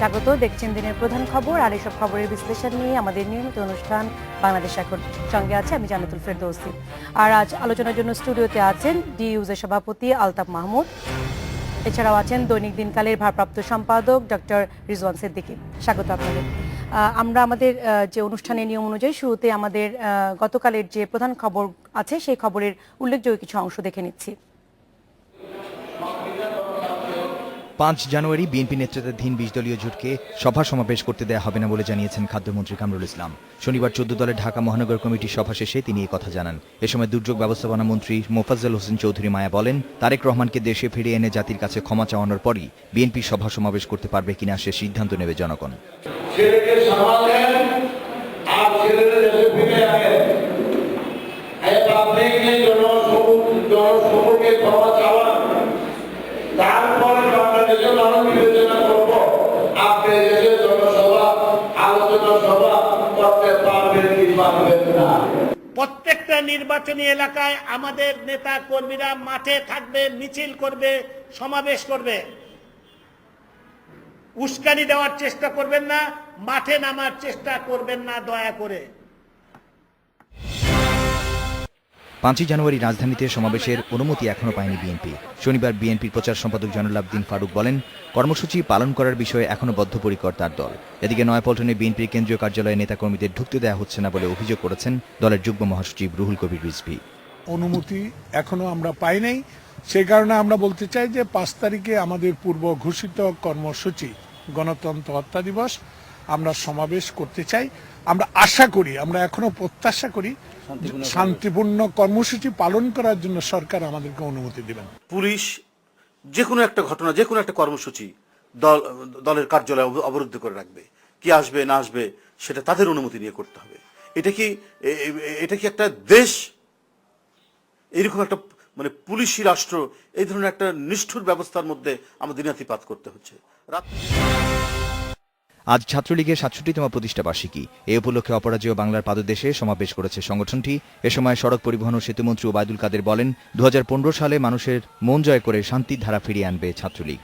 স্বাগত। দেখছেন দিনের প্রধান খবর, আর এইসব খবরের বিশ্লেষণ নিয়ে আমাদের নিয়মিত অনুষ্ঠান বাংলাদেশ এখন। সঙ্গে আছে আমি জান্নাতুল ফেরদৌসী। আর আজ আলোচনার জন্য স্টুডিওতে আছেন ডিইউজের সভাপতি আলতাফ মাহমুদ, এছাড়াও আছেন দৈনিক দিনকালের ভারপ্রাপ্ত সম্পাদক ডক্টর রিজওয়ান সিদ্দিকী। স্বাগত আপনাদের। আমরা আমাদের যে অনুষ্ঠানের নিয়ম অনুযায়ী শুরুতে আমাদের গতকালের যে প্রধান খবর আছে সেই খবরের উল্লেখযোগ্য কিছু অংশ দেখে নিচ্ছি। 5 জানুয়ারি বিএনপি নেতৃত্বাধীন 20 দলীয় জোটকে সভা সমাবেশ করতে দেওয়া হবে না বলে জানিয়েছেন খাদ্যমন্ত্রী কামরুল ইসলাম। শনিবার 14 দলের ঢাকা মহানগর কমিটির সভা শেষে তিনি এই কথা জানান। এ সময় দুর্যোগ ব্যবস্থাপনা মন্ত্রী মোফাজ্জল হোসেন চৌধুরী মায়া বলেন, তারেক রহমানকে দেশে ফিরিয়ে এনে জাতির কাছে ক্ষমা চাওয়ানোর পরই বিএনপি সভা সমাবেশ করতে পারবে কিনা সে সিদ্ধান্ত নেবে জনগণ। প্রত্যেকটা নির্বাচনী এলাকায় আমাদের নেতা কর্মীরা মাঠে থাকবে, মিছিল করবে, সমাবেশ করবে। উস্কানি দেওয়ার চেষ্টা করবেন না, মাঠে নামার চেষ্টা করবেন না দয়া করে। 5 জানুয়ারি রাজধানীতে সমাবেশের অনুমতি এখনো পায়নি বিএনপি। শনিবার বিএনপির প্রচার সম্পাদক জয়নুল আবদিন ফারুক বলেন, কর্মসূচি পালন করার বিষয়ে এখনো বদ্ধপরিকর তার দল। এদিকে নয়াপল্টনে বিএনপির কেন্দ্রীয় কার্যালয়ে নেতাকর্মীদের ঢুকতে দেওয়া হচ্ছে না বলে অভিযোগ করেছেন দলের যুগ্ম মহাসচিব রুহুল কবির রিজভী। অনুমতি এখনো আমরা পাই নাই, সেই কারণে আমরা বলতে চাই যে 5 তারিখে আমাদের পূর্ব ঘোষিত কর্মসূচি গণতন্ত্র হত্যা দিবস আমরা সমাবেশ করতে চাই। আমরা আশা করি, আমরা এখনো প্রত্যাশা করি শান্তিপূর্ণ কর্মসূচি পালন করার জন্য সরকার আমাদেরকে অনুমতি দেবেন। পুলিশ যে কোনো একটা ঘটনা, যে কোনো একটা কর্মসূচি দলের কার্যালয় অবরুদ্ধ করে রাখবে। কি আসবে না আসবে সেটা তাদের অনুমতি নিয়ে করতে হবে। এটা কি একটা দেশ? এরকম একটা পুলিশি রাষ্ট্র এই ধরনের একটা নিষ্ঠুর ব্যবস্থার মধ্যে আমাদের দিনাতিপাত করতে হচ্ছে। আজ ছাত্রলীগের 67তম প্রতিষ্ঠা বার্ষিকী। এ উপলক্ষে অপরাজেয় বাংলার পাদদেশে সমাবেশ করেছে সংগঠনটি। এ সময় সড়ক পরিবহন ও সেতুমন্ত্রী ওবায়দুল কাদের বলেন, 2015 সালে মানুষের মন জয় করে শান্তির ধারা ফিরিয়ে আনবে ছাত্রলীগ।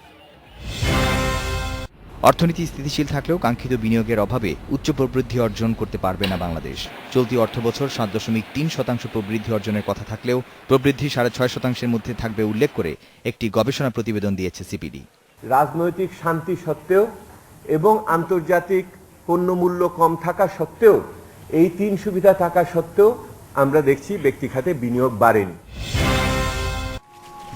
অর্থনীতি স্থিতিশীল থাকলেও কাঙ্ক্ষিত বিনিয়োগের অভাবে উচ্চ প্রবৃদ্ধি অর্জন করতে পারবে না বাংলাদেশ। চলতি অর্থবছর 7.3% প্রবৃদ্ধি অর্জনের কথা থাকলেও প্রবৃদ্ধি 6.5%-এর মধ্যে থাকবে উল্লেখ করে একটি গবেষণা প্রতিবেদন দিয়েছে সিপিডি। রাজনৈতিক শান্তি সত্ত্বেও এবং আন্তর্জাতিক পণ্যমূল্য কম থাকা সত্ত্বেও, এই 3 সুবিধা থাকা সত্ত্বেও আমরা দেখছি ব্যক্তি খাতে বিনিয়োগ বাড়েনি।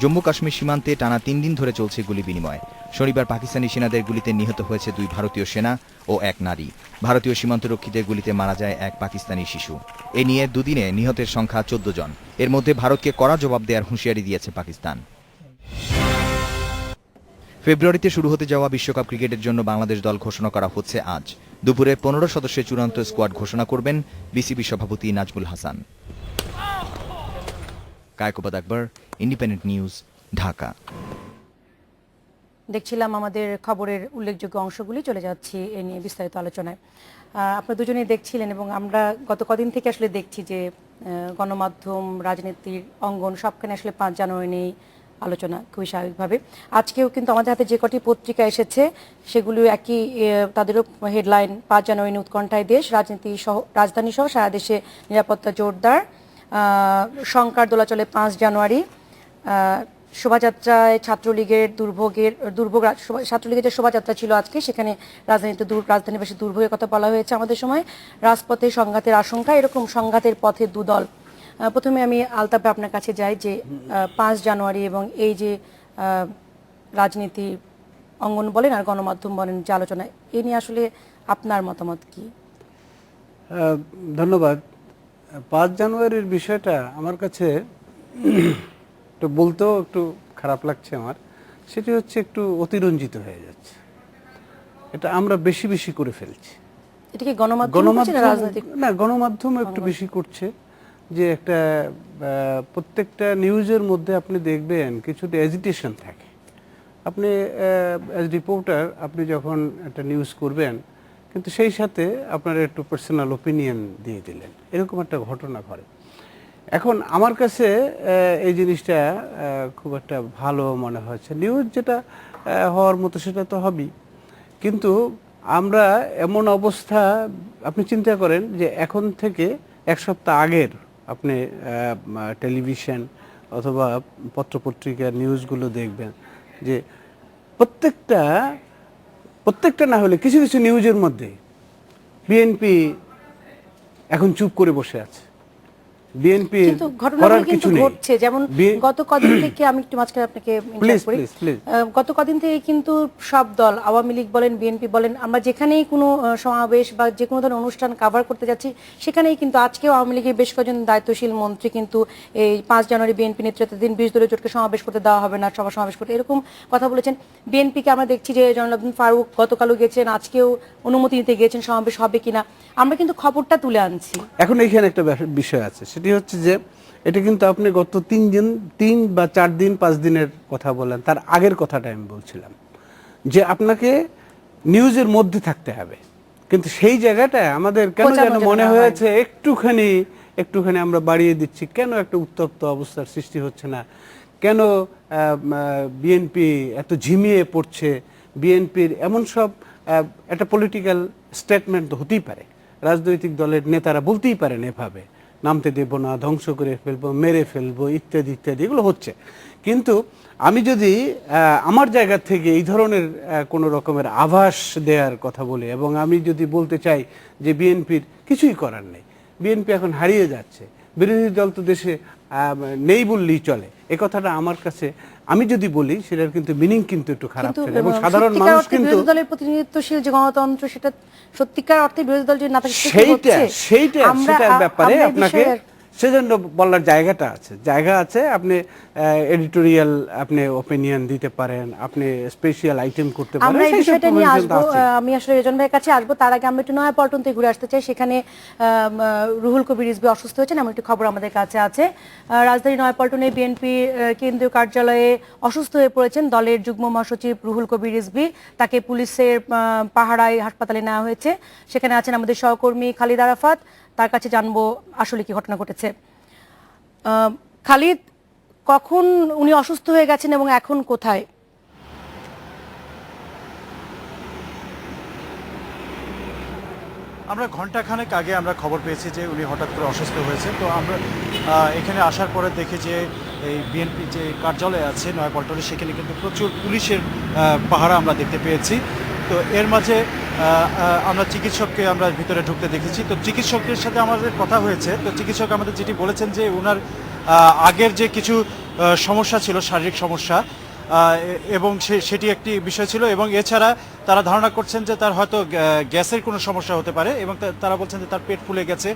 জম্মু কাশ্মীর সীমান্তে টানা 3 দিন ধরে চলছে গুলি বিনিময়। শনিবার পাকিস্তানি সেনাদের গুলিতে নিহত হয়েছে 2 ভারতীয় সেনা ও 1 নারী। ভারতীয় সীমান্তরক্ষীদের গুলিতে মারা যায় 1 পাকিস্তানি শিশু। এ নিয়ে দুদিনে নিহতের সংখ্যা 14 জন। এর মধ্যে ভারতকে কড়া জবাব দেওয়ার হুঁশিয়ারি দিয়েছে পাকিস্তান। ফেব্রুয়ারিতে শুরু হতে যাওয়া বিশ্বকাপ ক্রিকেটের জন্য বাংলাদেশ দল ঘোষণা করা হচ্ছে আজ। দুপুরে 15 সদস্যের চূড়ান্ত স্কোয়াড ঘোষণা করবেন বিসিবি সভাপতি নাজমুল হাসান। কায়কোবাদ আকবর, ইন্ডিপেন্ডেন্ট নিউজ, ঢাকা। দেখছিলাম আমাদের খবরের উল্লেখযোগ্য অংশগুলি, চলে যাচ্ছি এ নিয়ে বিস্তারিত আলোচনায়। আপনারা দুজনেই দেখছিলেন এবং আমরা গত কদিন থেকে আসলে দেখছি যে গণমাধ্যম, রাজনীতির অঙ্গন সবখানে আসলে 5 জানুয়ারি নিয়ে আলোচনা খুবই স্বাভাবিকভাবে। আজকেও কিন্তু আমাদের হাতে যে কটি পত্রিকা এসেছে সেগুলো একই, তাদেরও হেডলাইন 5 জানুয়ারি উৎকণ্ঠায় দেশ, রাজধানী সহ সারা দেশে নিরাপত্তা জোরদার, শঙ্কার দোলাচলে 5 জানুয়ারি, শোভাযাত্রায় ছাত্রলীগের ছাত্রলীগের যে শোভাযাত্রা ছিল আজকে, সেখানে রাজধানীবাসী দুর্ভোগের কথা বলা হয়েছে। আমাদের সময় রাজপথে সংঘাতের আশঙ্কা, এরকম সংঘাতের পথে 2 দল। প্রথমে আমি আলতাফে আপনার কাছে যাই যে 5 জানুয়ারি এবং এই যে রাজনীতি অঙ্গন বলেন আর গণমাধ্যম বলেন যে আলোচনা, এ নিয়ে আসলে আপনার মতামত কি? ধন্যবাদ। 5 জানুয়ারির বিষয়টা আমার কাছে একটু বলতেও একটু খারাপ লাগছে আমার। সেটি হচ্ছে একটু অতিরঞ্জিত হয়ে যাচ্ছে। এটা আমরা বেশি বেশি করে ফেলছি। এটা কি গণমাধ্যম না গণমাধ্যম একটু বেশি করছে। যে একটা প্রত্যেকটা নিউজের মধ্যে আপনি দেখবেন কিছুটা এজিটেশন থাকে। আপনি অ্যাজ রিপোর্টার আপনি যখন একটা নিউজ করবেন, কিন্তু সেই সাথে আপনার একটু পার্সোনাল ওপিনিয়ন দিয়ে দিলেন, এরকম একটা ঘটনা ঘটে। এখন আমার কাছে এই জিনিসটা খুব একটা ভালো মনে হচ্ছে। নিউজ যেটা হওয়ার মতো সেটা তো হবেই, কিন্তু আমরা এমন অবস্থা, আপনি চিন্তা করেন যে এখন থেকে এক সপ্তাহ আগের আপনি টেলিভিশন অথবা পত্রপত্রিকার নিউজগুলো দেখবেন যে প্রত্যেকটা না হলে কিছু কিছু নিউজের মধ্যে বিএনপি এখন চুপ করে বসে আছে, বিএনপি কিন্তু ঘটনাগুলো করার কিন্তু কিছু নেই। ঘটছে, যেমন গত কদিন থেকে আমি একটু মাঝখানে আপনাকে interrupt করি। please. গত কদিন থেকে কিন্তু সব দল, আওয়ামী লীগ বলেন, বিএনপি বলেন, আমরা যেখানেই কোনো সমাবেশ বা যে কোনো ধরনের অনুষ্ঠান কভার করতে যাচ্ছি সেখানেই কিন্তু আজকেও আওয়ামী লীগের বেশ কয়েকজন দায়িত্বশীল মন্ত্রী কিন্তু এই 5 জানুয়ারি বিএনপি নেতৃত্বাধীন 20 দলীয় জোটকে সমাবেশ করতে দেওয়া হবে না, সমাবেশ করতে, এরকম কথা বলেছেন। বিএনপিকে আমরা দেখছি যে জয়নুল আবেদিন ফারুক গতকালও গেছেন, আজকেও অনুমতি নিতে গিয়েছেন সমাবেশ হবে কিনা, আমরা কিন্তু খবরটা তুলে আনছি। এখন এইখানে একটা বিষয় আছে, সেটি হচ্ছে যে এটা কিন্তু আপনি গত 3 বা 4 দিন 5 দিনের কথা বলেন, তার আগের কথাটা আমি বলছিলাম যে আপনাকে নিউজের মধ্যে থাকতে হবে, কিন্তু সেই জায়গাটা আমাদের কেন যেন মনে হয়েছে একটুখানি আমরা বাড়িয়ে দিচ্ছি। কেন একটা উত্তপ্ত অবস্থার সৃষ্টি হচ্ছে না, কেন বিএনপি এত ঝিমিয়ে পড়ছে, বিএনপির এমন সব একটা পলিটিক্যাল স্টেটমেন্ট তো হতেই পারে, রাজনৈতিক দলের নেতারা বলতেই পারেন এভাবে, নামতে দেব না, ধ্বংস করে ফেলবো, মেরে ফেলবো, ইত্যাদি ইত্যাদি, এগুলো হচ্ছে। কিন্তু আমি যদি আমার জায়গা থেকে এই ধরনের কোনো রকমের আভাস দেওয়ার কথা বলি, এবং আমি যদি বলতে চাই যে বিএনপির কিছুই করার নেই, বিএনপি এখন হারিয়ে যাচ্ছে, বিরোধী দল তো দেশে নেই বললেই চলে, এ কথাটা আমার কাছে আমি যদি বলি সেটার কিন্তু মিনিং কিন্তু একটু খারাপ ছিল, এবং সাধারণ মানুষ কিন্তু বিরোধী দলের প্রতিনিধিত্বশীল যে গণতন্ত্র, সেটা সত্যিকার অর্থে বিরোধী দল যদি না থাকে সেইটার ব্যাপারে আপনাকে সেজন্য বলার জায়গা আছে। আপনি এডিটোরিয়াল, আপনি ওপিনিয়ন দিতে পারেন, আপনি স্পেশাল আইটেম করতে পারেন। আমরা এই বিষয়টা নিয়ে আসবো, আমি আসলে রেজন ভাইয়ের কাছে আসবো, তার আগে আমরা একটু নয়াপল্টন থেকে ঘুরে আসতে চাই। সেখানে রুহুল কবির রিজভী অসুস্থ হয়েছেন, এমন একটি খবর আমাদের কাছে আছে। রাজধানী নয়াপল্টনে বিএনপি কেন্দ্রীয় কার্যালয়ে অসুস্থ হয়ে পড়েছেন দলের যুগ্ম মহাসচিব রুহুল কবির রিজভী। তাকে পুলিশের পাহারায় হাসপাতালে নেওয়া হয়েছে। সেখানে আছেন আমাদের সহকর্মী খালিদ আরাফাত, তার কাছে জানবো আসলে কি ঘটনা ঘটেছে। খালিদ, কখন উনি অসুস্থ হয়ে গেছেন এবং এখন কোথায়? আমরা ঘন্টাখানেক আগে আমরা খবর পেয়েছি যে উনি হঠাৎ করে অসুস্থ হয়েছে। তো আমরা এখানে আসার পরে দেখি যে এই বিএনপি যে কার্যালয় আছে নয়াপল্টনে, সেখানে কিন্তু প্রচুর পুলিশের পাহারা আমরা দেখতে পেয়েছি। তো এর মাঝে আমরা চিকিৎসককে আমরা ভিতরে ঢুকতে দেখেছি। তো চিকিৎসকের সাথে আমাদের কথা হয়েছে। তো চিকিৎসক আমাদের যেটি বলেছেন যে ওনার আগের যে কিছু সমস্যা ছিল, শারীরিক সমস্যা, এবং সেটি একটি বিষয় ছিল, এবং এছাড়া তারা ধারণা করছেন যে তার হয়তো গ্যাসের কোনো সমস্যা হতে পারে, এবং তারা বলছেন যে তার পেট ফুলে গেছে,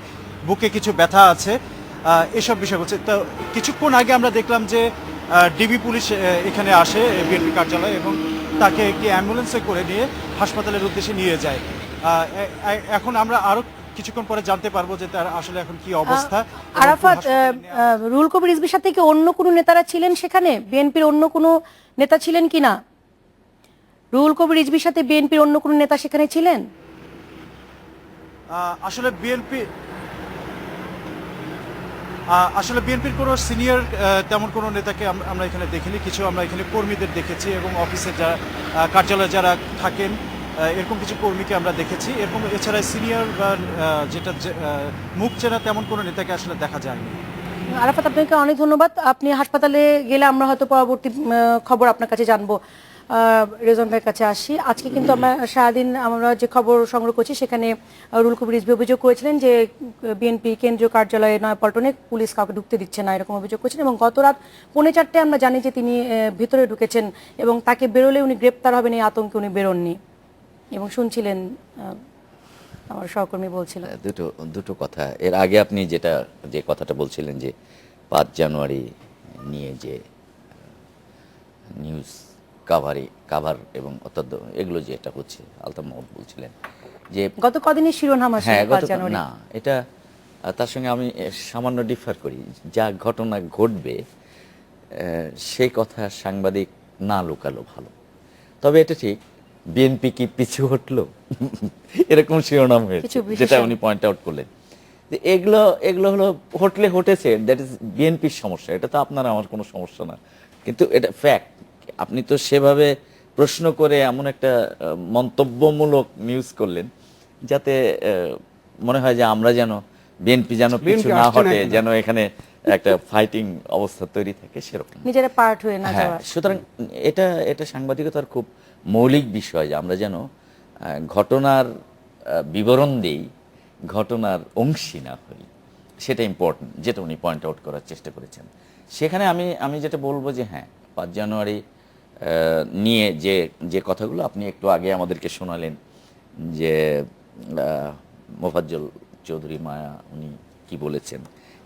বুকে কিছু ব্যথা আছে, এসব বিষয় বলছে। তো কিছুক্ষণ আগে আমরা দেখলাম যে ডিবি পুলিশ এখানে আসে বিএনপি কার্যালয়ে, এবং তাকে একটি অ্যাম্বুলেন্সে করে নিয়ে হাসপাতালের উদ্দেশ্যে নিয়ে যায়। এখন আমরা আরো কিছুক্ষণ পরে জানতে পারবো যে তার আসলে এখন কি অবস্থা। আরাফাত, রুহুল কবির রিজভীর সাথে কি অন্য কোনো নেতারা ছিলেন সেখানে? বিএনপির অন্য কোনো নেতা ছিলেন কিনা? রুহুল কবির রিজভীর সাথে বিএনপির অন্য কোনো নেতা সেখানে ছিলেন? আসলে বিএনপির কোনো সিনিয়র তেমন কোনো নেতাকে আমরা এখানে দেখিনি। কিছু আমরা এখানে কর্মীদের দেখেছি, এবং অফিসের যারা কার্যালয়ে যারা থাকেন এরকম কিছু কর্মীকে আমরা দেখেছি। এরকম এছাড়া সিনিয়র বা যেটা মুখ চেনা তেমন কোনো নেতাকে আসলে দেখা যায়নি। আরাফাত, আপনাকে অনেক ধন্যবাদ। আপনি হাসপাতালে গেলে আমরা হয়তো পরবর্তী খবর আপনার কাছে জানবো। রেজন ভাইয়ের কাছে আসি। আজকে কিন্তু আমরা সারাদিন আমরা যে খবর সংগ্রহ করছি, সেখানে রুহুল কবির রিজভী অভিযোগ করেছিলেন যে বিএনপি কেন্দ্রীয় কার্যালয়ে নয়াপল্টনে পুলিশ কাউকে ঢুকতে দিচ্ছে না, এরকম অভিযোগ করেছেন, এবং গত রাত 3:45 আমরা জানি যে তিনি ভিতরে ঢুকেছেন, এবং তাকে বেরোলে উনি গ্রেপ্তার হবেন এই আতঙ্কে উনি বেরোননি, এবং শুনছিলেন আমার সহকর্মী বলছিলেন। দুটো কথা। এর আগে আপনি যে কথাটা বলছিলেন যে 5 জানুয়ারি নিয়ে যে নিউজ কাভার এবং অত্যন্ত এগুলো যে এটা হচ্ছে, আলতাফ মাহমুদ বলছিলেন যে গত কদিনের শিরোনাম আসলে 5 জানুয়ারি। না, এটা তার সঙ্গে আমি সামান্য ডিফার করি। যা ঘটনা ঘটবে সেই কথা সাংবাদিক না লুকালো ভালো। তবে এটা ঠিক, বিএনপি কি পিছু হটলো এরকম শিরোনাম হয়েছে, যেটা উনি পয়েন্ট আউট করলেন। এগুলো হলো হটেছে, দ্যাট ইজ বিএনপির সমস্যা, এটা তো আপনার আমার কোনো সমস্যা না। কিন্তু এটা ফ্যাক্ট, আপনি তো সেভাবে প্রশ্ন করে এমন একটা মন্তব্যমূলক নিউজ করলেন যাতে মনে হয় যে আমরা যেন বিএনপি যেন পিছু না হটে, যেন এখানে একটা ফাইটিং অবস্থা তৈরি থাকে সেরকম, নিজেরা পার্ট হয়ে না হ্যাঁ। যাওয়া। সুতরাং এটা সাংবাদিকতার খুব মৌলিক বিষয় যে আমরা যেন ঘটনার বিবরণ দেই, ঘটনার অংশী না হই, সেটা ইম্পর্টেন্ট, যেটা উনি পয়েন্ট আউট করার চেষ্টা করেছেন। সেখানে আমি যেটা বলবো যে হ্যাঁ, 5 জানুয়ারি নিয়ে যে কথাগুলো আপনি একটু আগে আমাদেরকে শোনালেন, যে মোফাজ্জল চৌধুরী মায়া উনি কি বলেছেন,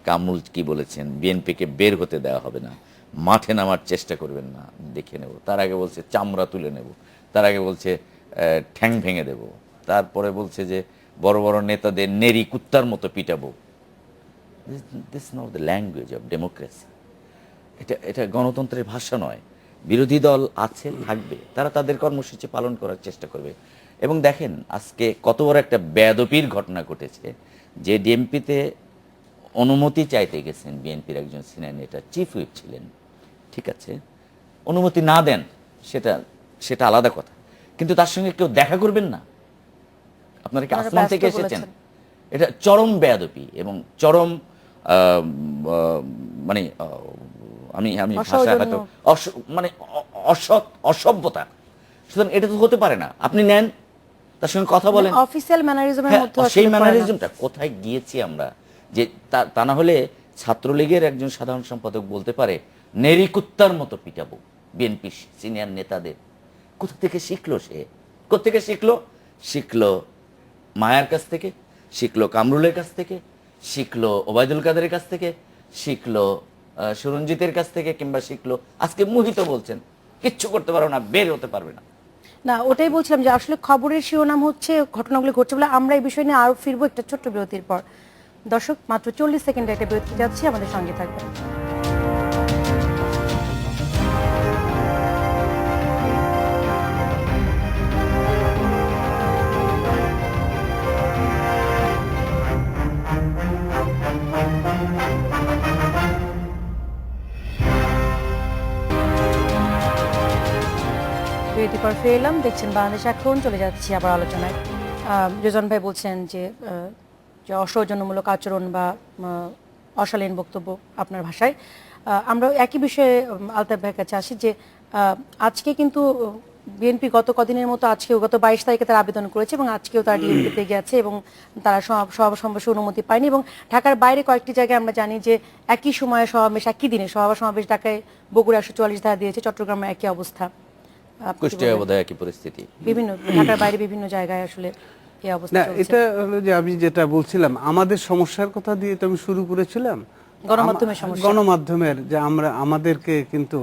কামরুল কি বলেছেন, বিএনপিকে বের হতে দেওয়া হবে না, মাঠে নামার চেষ্টা করবেন না, দেখে নেব, তার আগে বলছে চামড়া তুলে নেব, তার আগে বলছে ঠ্যাং ভেঙে দেব, তারপরে বলছে যে বড় বড় নেতাদের নেরি কুত্তার মতো পিটাবো। This not the language of democracy. এটা গণতন্ত্রের ভাষা নয়। বিরোধী দল আছে, থাকবে, তারা তাদের কর্মসূচি পালন করার চেষ্টা করবে। এবং দেখেন আজকে কত বড় একটা বেয়াদবির ঘটনা ঘটেছে, যে ডিএমপিতে অনুমতি চাইতে গেছেন বিএনপির একজন সিনিয়র নেতা, চিফ হুইপ ছিলেন, ঠিক আছে, অনুমতি না দেন সেটা আলাদা কথা, কিন্তু তার সঙ্গে কেউ দেখা করবেন না। আপনারা কি আসমান থেকে এসেছেন? এটা চরম বেয়াদবি এবং চরম মানে আমি ভাষা হয়তো মানে অসৎ, অসভ্যতা। সুতরাং এটা তো হতে পারে না। আপনি নেন, তার সঙ্গে কথা বলেন, অফিসিয়াল ম্যানারিজমের মধ্যে সেই ম্যানারিজমটা কোথায় গিয়েছি আমরা, যে তা না হলে ছাত্রলীগের একজন সাধারণ সম্পাদক বলতে পারে নেরি কুত্তার মতো পিটাবো বিএনপি সিনিয়র নেতাদের। কোথা থেকে শিখলো সে? কোথেকে শিখলো মায়ার কাছ থেকে, শিখলো কামরুলের কাছ থেকে, শিখলো ওবায়দুল কাদেরের কাছ থেকে, শিখলো সুরঞ্জিতের কাছ থেকে, কিংবা শিখলো আজকে মুহিত বলছেন কিচ্ছু করতে পারো না, বের হতে পারবে না। না, ওটাই বলছিলাম যে আসলে খবরের শিরোনাম হচ্ছে ঘটনাগুলো ঘটছে বলে। আমরা এই বিষয় নিয়ে আরো ফিরবো একটা ছোট্ট বিরতির পর। দর্শক, মাত্র 40 সেকেন্ডে একটা বিরতি যাচ্ছি, আমাদের সঙ্গে থাকবেন। বিরতির পর ফিরে এলাম, দেখছেন বাংলাদেশ এখন। চলে যাচ্ছি আবার আলোচনায়। রেজন ভাই বলছেন যে অসৌজন্যমূলক আচরণ বা অশালীন বক্তব্য আপনার ভাষায়। আমরা একই বিষয়ে আলতাফ ভাইয়ের কাছে আসি যে আজকে কিন্তু বিএনপি গত কদিনের মতো আজকেও গত 22 তারিখে তারা আবেদন করেছে এবং আজকেও তারা ডিএমপিতে গেছে এবং তারা সভা সমাবেশে অনুমতি পায়নি। এবং ঢাকার বাইরে কয়েকটি জায়গায় আমরা জানি যে একই সময়ে সমাবেশ, একই দিনে সমাবেশ ঢাকায় বগুড়া 144 ধারা দিয়েছে, চট্টগ্রামে একই অবস্থা, কুষ্টিয়ায় বোধহয় একই পরিস্থিতি, বিভিন্ন ঢাকার বাইরে বিভিন্ন জায়গায় আসলে এই অবস্থা না, চলছে। এটা হলো যে আমি যেটা বলছিলাম, আমাদের সমস্যার কথা দিয়ে তো আমি শুরু করেছিলাম, গণমাধ্যমের সমস্যা, গণমাধ্যমের যে আমাদেরকে কিন্তু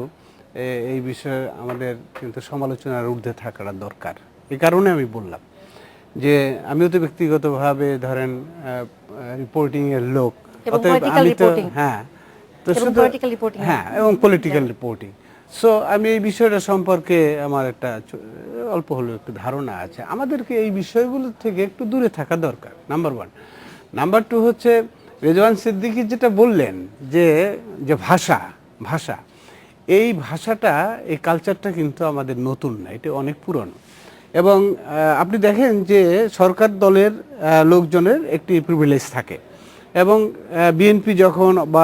এই বিষয়ে আমাদের কিন্তু সমালোচনার ঊর্ধ্বে থাকাটা দরকার। এই কারণে আমি বললাম যে আমিও তো ব্যক্তিগতভাবে ধরেন রিপোর্টিং এর লোক, আমি তো হ্যাঁ, তো শুধু হ্যাঁ, এবং পলিটিক্যাল রিপোর্টিং। সো আমি এই বিষয়টা সম্পর্কে আমার একটা অল্প হলেও একটু ধারণা আছে। আমাদেরকে এই বিষয়গুলো থেকে একটু দূরে থাকা দরকার, নাম্বার 1। নাম্বার 2 হচ্ছে রেজওয়ান সিদ্দিকী যেটা বললেন যে ভাষা, এই ভাষাটা, এই কালচারটা কিন্তু আমাদের নতুন না, এটা অনেক পুরনো। এবং আপনি দেখেন যে সরকার দলের লোকজনের একটি প্রিভিলেজ থাকে, এবং বিএনপি যখন বা